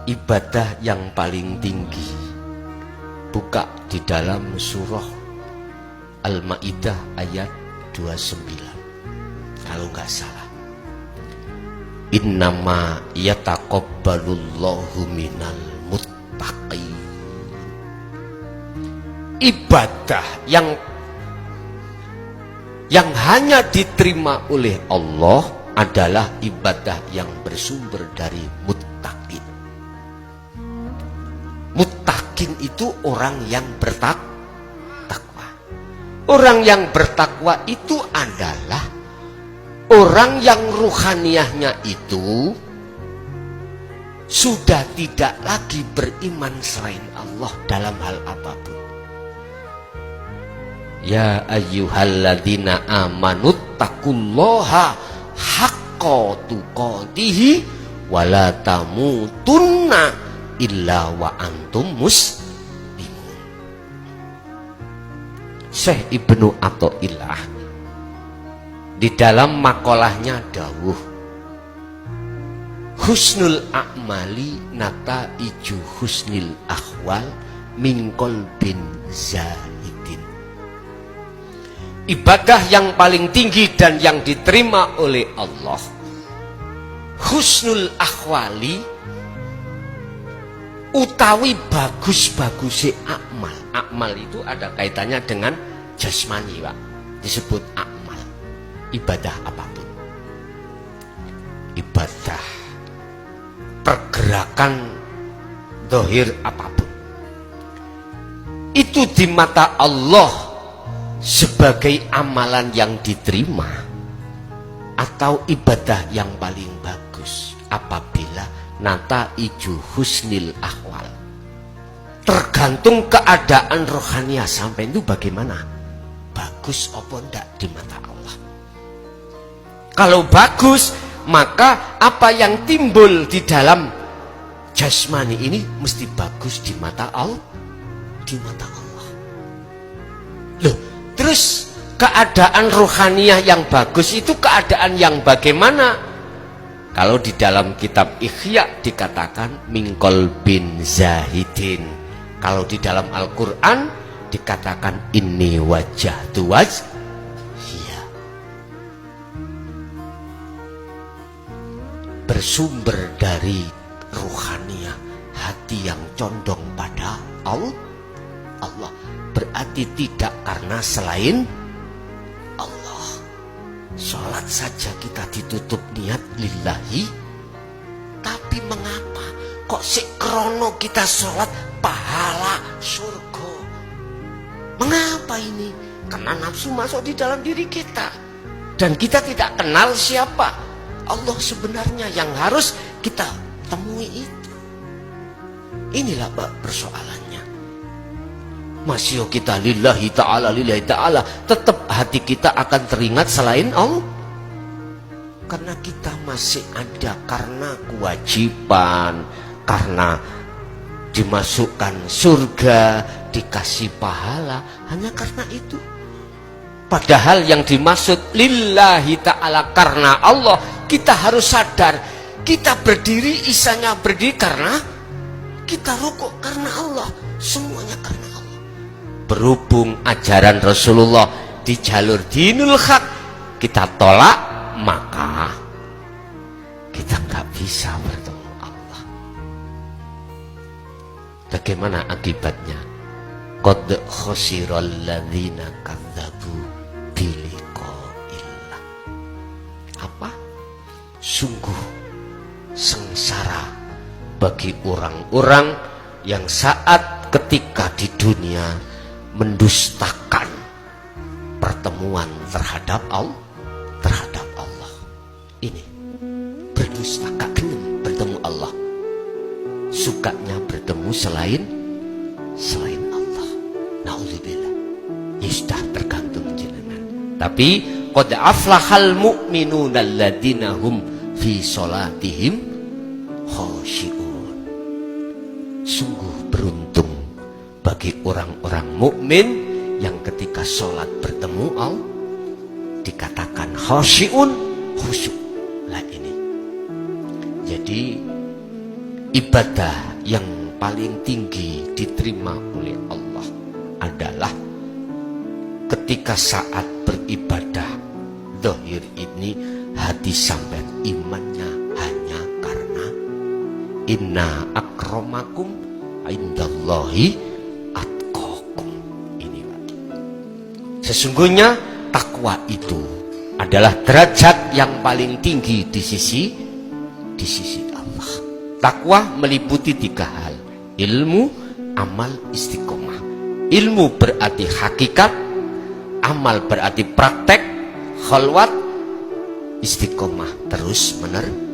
ibadah yang paling tinggi. Buka di dalam surah Al-Maidah ayat 29 kalau nggak salah. Innama yataqabbalullahu minal muttaqin. Ibadah yang hanya diterima oleh Allah adalah ibadah yang bersumber dari muttaqin. Muttaqin itu orang yang bertakwa. Orang yang bertakwa itu adalah orang yang ruhaniyahnya itu sudah tidak lagi beriman selain Allah dalam hal apapun. Ya ayyuhalladzina amanu taqullaha haqqa tuqatih wa la tamutunna illa wa antum muslimun. Syekh Ibnu Athaillah di dalam makolahnya dawuh, husnul a'mali nataiju husnil ahwal min qalbin zahidin. Ibadah yang paling tinggi dan yang diterima oleh Allah, husnul ahwali utawi bagus-bagusnya amal. Amal itu ada kaitannya dengan jasmani, Pak. Disebut amal. Ibadah apapun. Ibadah pergerakan zahir apapun. Itu di mata Allah sebagai amalan yang diterima atau ibadah yang paling bagus apabila nataiju husnil ahwal. Tergantung keadaan rohaniah sampai itu bagaimana, bagus apa enggak di mata Allah. Kalau bagus, maka apa yang timbul di dalam jasmani ini mesti bagus di mata Allah, di mata Allah. Loh, terus keadaan rohaniah yang bagus itu keadaan yang bagaimana? Kalau di dalam kitab Ihya dikatakan mingkol bin zahidin. Kalau di dalam Al-Quran dikatakan inni wajah tuwaj. Iya. Bersumber dari rohaniah hati yang condong pada Allah. Berarti tidak karena selain Allah. Sholat saja kita ditutup niat lillahi. Tapi mengapa kok krono kita sholat pahala surga? Mengapa ini? Karena nafsu masuk di dalam diri kita. Dan kita tidak kenal siapa Allah sebenarnya yang harus kita temui itu. Inilah persoalannya. Masih kita lillahi ta'ala, tetap hati kita akan teringat selain Allah. Karena kita masih ada karena kewajiban, karena dimasukkan surga, dikasih pahala, hanya karena itu. Padahal yang dimaksud lillahi ta'ala karena Allah, kita harus sadar, kita berdiri, isanya berdiri karena kita rukuk karena Allah, semuanya karena Allah. Berhubung ajaran Rasulullah di jalur dinul haq kita tolak, maka kita nggak bisa bertemu Allah. Bagaimana akibatnya? Qad khasiral ladzina kadzabu biliqa'illah. Apa? Sungguh sengsara bagi orang-orang yang saat ketika di dunia mendustakan pertemuan terhadap Allah. Ini berdusta, gak kenal bertemu Allah, sukanya bertemu selain Allah. Nauzubillah. Ya sudah tergantung jenengan. Tapi qad aflahal mu'minuna alladzina hum fi sholatihim khashi'un. Sungguh beruntung bagi orang-orang mukmin yang ketika sholat bertemu Allah dikatakan khashi'un, khusyuk. Lah ini. Jadi ibadah yang paling tinggi diterima oleh Allah adalah ketika saat beribadah zahir ini hati sampai imannya hanya karena inna akramakum indallahi atqakum. Ini Pak. Sesungguhnya takwa itu adalah derajat yang paling tinggi di sisi Allah. Takwa meliputi 3 hal: ilmu, amal, istiqomah. Ilmu berarti hakikat, amal berarti praktek, khalwat, istiqomah terus menerus.